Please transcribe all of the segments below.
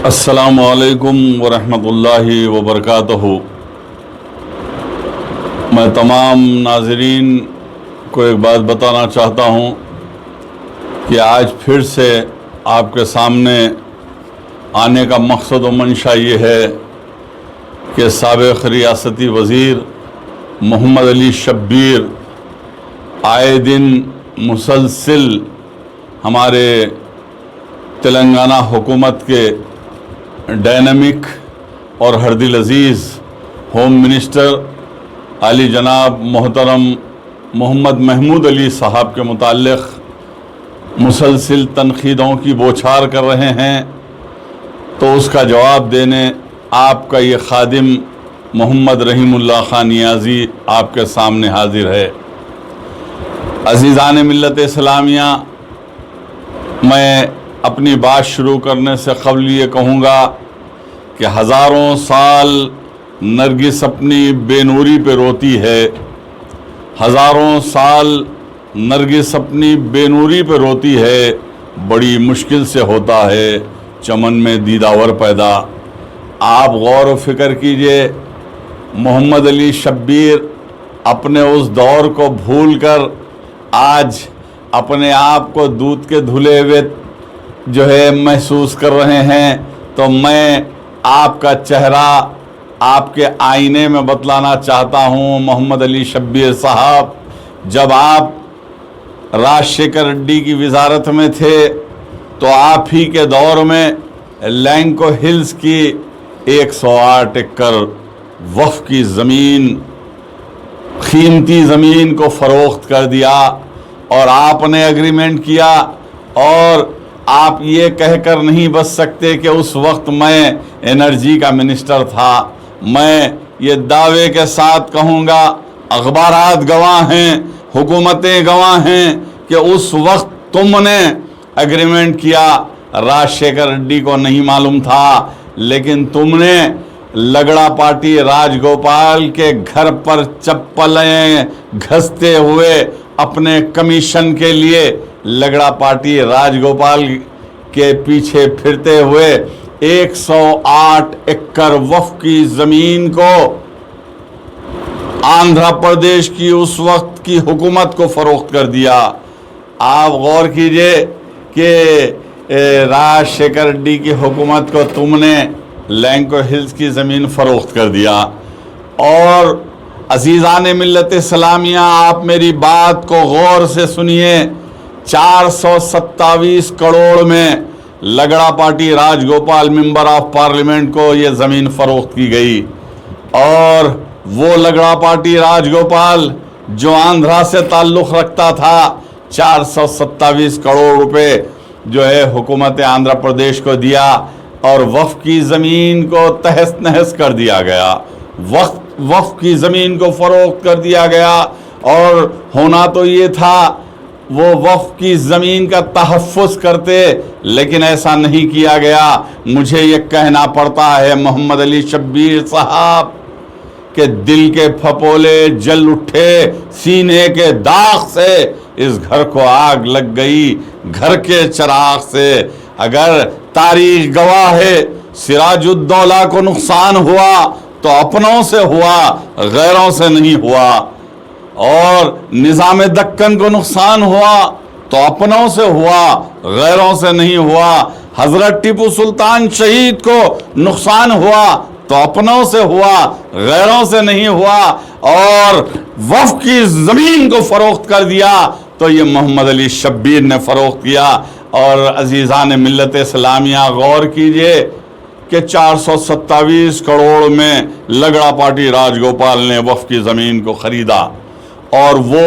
السلام علیکم ورحمۃ اللہ وبرکاتہ۔ میں تمام ناظرین کو ایک بات بتانا چاہتا ہوں کہ آج پھر سے آپ کے سامنے آنے کا مقصد و منشا یہ ہے کہ سابق ریاستی وزیر محمد علی شبیر آئے دن مسلسل ہمارے تلنگانہ حکومت کے ڈائنامک اور ہر دل عزیز ہوم منسٹر علی جناب محترم محمد محمود علی صاحب کے متعلق مسلسل تنقیدوں کی بوچھار کر رہے ہیں، تو اس کا جواب دینے آپ کا یہ خادم محمد رحیم اللہ خان نیازی آپ کے سامنے حاضر ہے۔ عزیزان ملت اسلامیہ، میں اپنی بات شروع کرنے سے قبل یہ کہوں گا کہ ہزاروں سال نرگس اپنی بے نوری پہ روتی ہے، ہزاروں سال نرگس اپنی بے نوری پہ روتی ہے، بڑی مشکل سے ہوتا ہے چمن میں دیداور پیدا۔ آپ غور و فکر کیجئے، محمد علی شبیر اپنے اس دور کو بھول کر آج اپنے آپ کو دودھ کے دھلے ہوئے محسوس کر رہے ہیں، تو میں آپ کا چہرہ آپ کے آئینے میں بتلانا چاہتا ہوں۔ محمد علی شبیر صاحب، جب آپ راجشیکھر ریڈی کی وزارت میں تھے تو آپ ہی کے دور میں لینکو ہلز کی 108 ایکڑ وقف کی زمین، قیمتی زمین کو فروخت کر دیا، اور آپ نے ایگریمنٹ کیا، اور آپ یہ کہہ کر نہیں بچ سکتے کہ اس وقت میں انرجی کا منسٹر تھا۔ میں یہ دعوے کے ساتھ کہوں گا، اخبارات گواہ ہیں، حکومتیں گواہ ہیں کہ اس وقت تم نے ایگریمنٹ کیا، راجشیکھر ریڈی کو نہیں معلوم تھا، لیکن تم نے لگڑا پارٹی راج گوپال کے گھر پر چپلیں گھستے ہوئے اپنے کمیشن کے لیے لگڑا پارٹی راج گوپال کے پیچھے پھرتے ہوئے 108 ایکڑ وقف کی زمین کو آندھرا پردیش کی اس وقت کی حکومت کو فروخت کر دیا۔ آپ غور کیجئے کہ راجشیکھر ریڈی کی حکومت کو تم نے لینکو ہلز کی زمین فروخت کر دیا۔ اور عزیزان ملت اسلامیہ، آپ میری بات کو غور سے سنیے، 427 کروڑ میں لگڑا party Raj Gopal member of parliament کو یہ زمین فروخت کی گئی، اور وہ لگڑا پارٹی راج گوپال جو آندھرا سے تعلق رکھتا تھا، 427 کروڑ روپے حکومت آندھرا پردیش کو دیا، اور وقف کی زمین کو تہس نہس کر دیا گیا، وقف کی زمین کو فروخت کر دیا گیا۔ اور ہونا تو یہ تھا وہ وقف کی زمین کا تحفظ کرتے، لیکن ایسا نہیں کیا گیا۔ مجھے یہ کہنا پڑتا ہے محمد علی شبیر صاحب کہ دل کے پھپولے جل اٹھے، سینے کے داغ سے اس گھر کو آگ لگ گئی، گھر کے چراغ سے۔ اگر تاریخ گواہ ہے سراج الدولہ کو نقصان ہوا تو اپنوں سے ہوا، غیروں سے نہیں ہوا، اور نظام دکن کو نقصان ہوا تو اپنوں سے ہوا، غیروں سے نہیں ہوا۔ حضرت ٹیپو سلطان شہید کو نقصان ہوا تو اپنوں سے ہوا، غیروں سے نہیں ہوا، اور وقف کی زمین کو فروخت کر دیا تو یہ محمد علی شبیر نے فروخت کیا۔ اور عزیزان ملت اسلامیہ، غور کیجئے کہ 427 کروڑ میں لگڑا پارٹی راج گوپال نے وقف کی زمین کو خریدا، اور وہ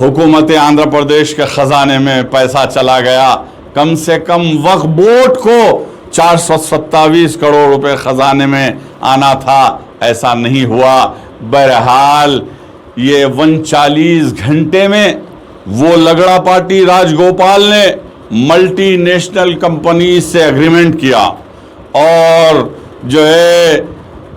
حکومت آندھرا پردیش کے خزانے میں پیسہ چلا گیا۔ کم سے کم وقف بورڈ کو 427 کروڑ روپے خزانے میں آنا تھا، ایسا نہیں ہوا۔ بہرحال یہ 39 گھنٹے میں وہ لگڑا پارٹی راج گوپال نے ملٹی نیشنل کمپنی سے ایگریمنٹ کیا، اور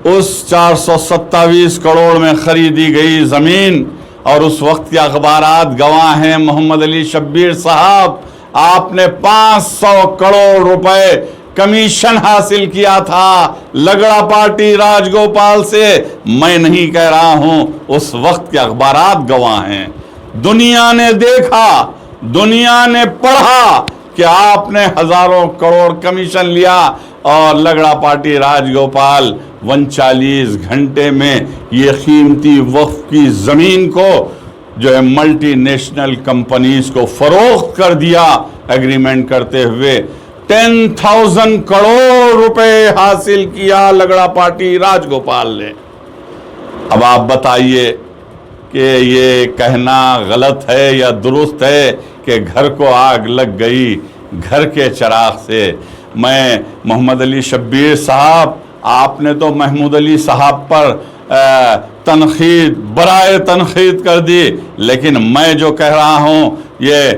اس 427 کروڑ میں خریدی گئی زمین، اور اس وقت کے اخبارات گواہ ہیں محمد علی شبیر صاحب، آپ نے 500 کروڑ روپے کمیشن حاصل کیا تھا لگڑا پارٹی راج گوپال سے، میں نہیں کہہ رہا ہوں، اس وقت کے اخبارات گواہ ہیں، دنیا نے دیکھا، دنیا نے پڑھا کہ آپ نے ہزاروں کروڑ کمیشن لیا اور لگڑا پارٹی راج گوپال 39 گھنٹے میں یہ قیمتی وقف کی زمین کو جو ہے ملٹی نیشنل کمپنیز کو فروخت کر دیا ایگریمنٹ کرتے ہوئے۔ 10,000 کروڑ روپے حاصل کیا لگڑا پارٹی راج گوپال نے۔ اب آپ بتائیے کہ یہ کہنا غلط ہے یا درست ہے کہ گھر کو آگ لگ گئی گھر کے چراغ سے؟ میں محمد علی شبیر صاحب، آپ نے تو محمود علی صاحب پر تنقید برائے تنقید کر دی، لیکن میں جو کہہ رہا ہوں یہ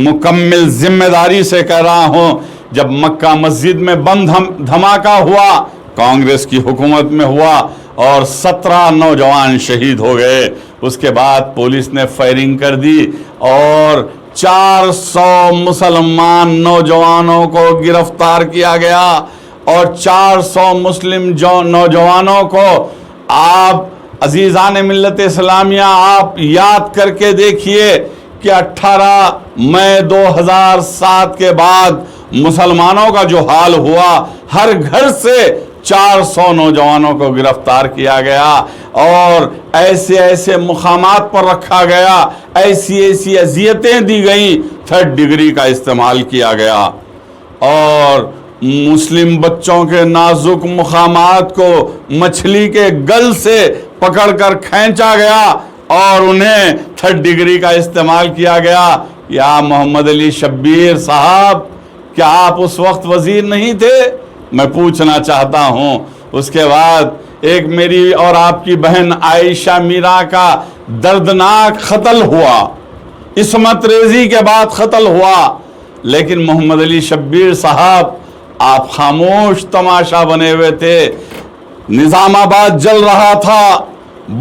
مکمل ذمہ داری سے کہہ رہا ہوں۔ جب مکہ مسجد میں بم دھماکہ ہوا، کانگریس کی حکومت میں ہوا اور 17 نوجوان شہید ہو گئے، اس کے بعد پولیس نے فائرنگ کر دی اور 400 مسلمان نوجوانوں کو گرفتار کیا گیا اور 400 مسلم نوجوانوں کو آپ عزیزان ملت اسلامیہ آپ یاد کر کے دیکھیے کہ 18 مئی 2007 کے بعد مسلمانوں کا جو حال ہوا، ہر گھر سے 400 نوجوانوں کو گرفتار کیا گیا اور ایسے ایسے مقامات پر رکھا گیا، ایسی ایسی اذیتیں دی گئیں، 3rd ڈگری کا استعمال کیا گیا اور مسلم بچوں کے نازک مقامات کو مچھلی کے گل سے پکڑ کر کھینچا گیا اور انہیں 3rd ڈگری کا استعمال کیا گیا۔ یا محمد علی شبیر صاحب، کیا آپ اس وقت وزیر نہیں تھے؟ میں پوچھنا چاہتا ہوں۔ اس کے بعد ایک میری اور آپ کی بہن عائشہ میرا کا دردناک قتل ہوا، عصمت ریزی کے بعد قتل ہوا، لیکن محمد علی شبیر صاحب آپ خاموش تماشا بنے ہوئے تھے۔ نظام آباد جل رہا تھا،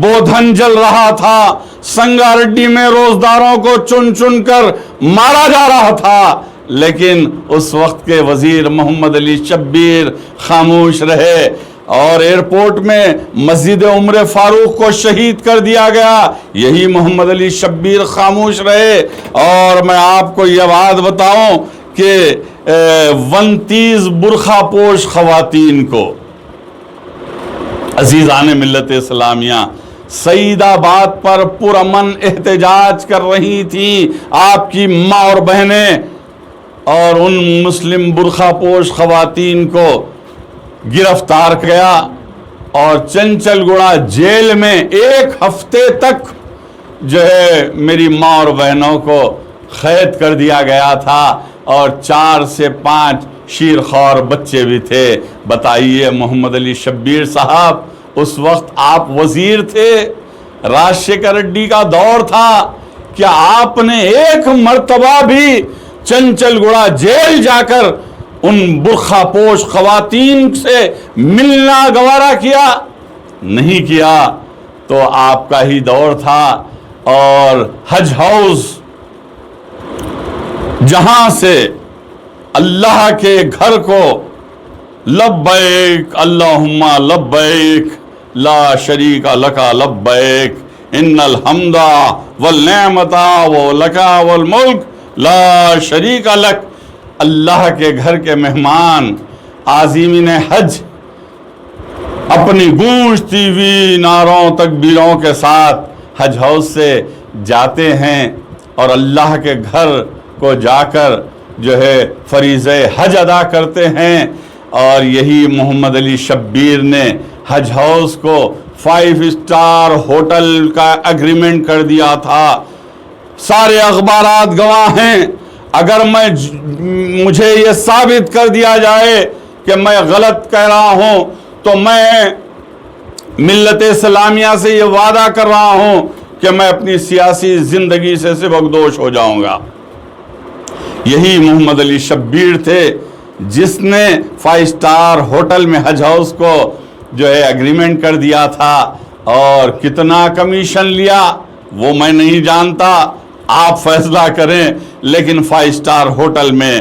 بودھن جل رہا تھا، سنگاریڈی میں روزداروں کو چن چن کر مارا جا رہا تھا، لیکن اس وقت کے وزیر محمد علی شبیر خاموش رہے اور ایئرپورٹ میں مسجد عمر فاروق کو شہید کر دیا گیا، یہی محمد علی شبیر خاموش رہے۔ اور میں آپ کو یہ بات بتاؤں کہ 29 برقع پوش خواتین کو عزیزان ملت اسلامیہ سعید آباد پر پرامن احتجاج کر رہی تھیں آپ کی ماں اور بہنیں، اور ان مسلم برقع پوش خواتین کو گرفتار کیا اور چنچل گڑا جیل میں 1 ہفتے تک جو ہے میری ماں اور بہنوں کو قید کر دیا گیا تھا اور 4 سے 5 شیرخوار بچے بھی تھے۔ بتائیے محمد علی شبیر صاحب، اس وقت آپ وزیر تھے، راجشیکھر ریڈی کا دور تھا، کیا آپ نے ایک مرتبہ بھی چنچل گڑا جیل جا کر ان برقع پوش خواتین سے ملنا گوارا کیا؟ نہیں کیا۔ تو آپ کا ہی دور تھا اور حج ہاؤس جہاں سے اللہ کے گھر کو لبیک اللہم لبیک لا شریک لک لبیک ان الحمد والنعمت لک والملک لا شریک لک، اللہ کے گھر کے مہمان عازمین حج اپنی گونجتی ہوئی نعروں تکبیروں کے ساتھ حج ہاؤس سے جاتے ہیں اور اللہ کے گھر کو جا کر جو ہے فریضہ حج ادا کرتے ہیں۔ اور یہی محمد علی شبیر نے حج ہاؤس کو 5 اسٹار ہوٹل کا ایگریمنٹ کر دیا تھا، سارے اخبارات گواہ ہیں۔ اگر مجھے یہ ثابت کر دیا جائے کہ میں غلط کہہ رہا ہوں تو میں ملت اسلامیہ سے یہ وعدہ کر رہا ہوں کہ میں اپنی سیاسی زندگی سے سبکدوش ہو جاؤں گا۔ یہی محمد علی شبیر تھے جس نے 5 اسٹار ہوٹل میں حج ہاؤس کو جو ہے ایگریمنٹ کر دیا تھا، اور کتنا کمیشن لیا وہ میں نہیں جانتا، آپ فیصلہ کریں، لیکن 5 اسٹار ہوٹل میں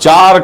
4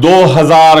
2000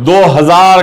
2000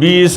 20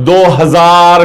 2000